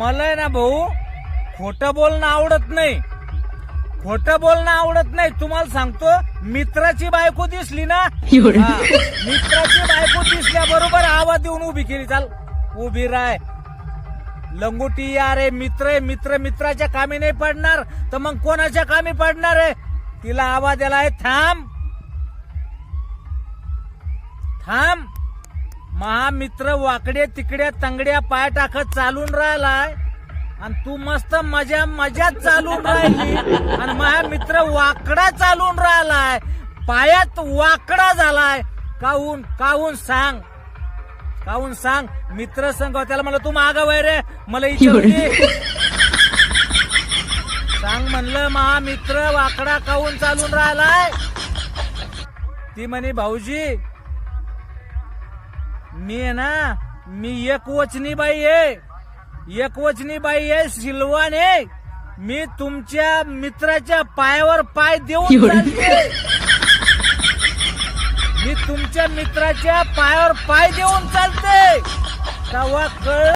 मला आहे ना भाऊ खोटं बोलणं आवडत नाही. खोटं बोलणं आवडत नाही. तुम्हाला सांगतो, मित्राची बायको दिसली ना, मित्राची बायको दिसल्याबरोबर आवाज देऊन उभी केली. चाल उभी राय लंगोटी. अरे मित्र आहे, मित्र मित्राच्या कामी नाही पडणार तर मग कोणाच्या कामी पडणार आहे. तिला आवाज दिला आहे, थांब थांब. महामित्र वाकडे तिकड्या तंगड्या पाय टाकत चालून राहिलाय आणि तू मस्त मजात चालून राहिली आणि महामित्र वाकडा चालून राहिलाय, पायात वाकडा झालाय. काहून काहून सांग, काहून सांग. मित्र संग त्याला मला तू मागं वय रे, मला इच्छा सांग म्हणलं. महामित्र वाकडा काहून चालून राहिलाय. ती म्हणे भाऊजी मी आहे ना, मी एकवचनी बाई आहे, एकवचनी बाई आहे, सिल्वान आहे. मी तुमच्या मित्राच्या पायावर पाय देऊन चालते. मी तुमच्या मित्राच्या पायावर पाय देऊन चालते. तेव्हा कळ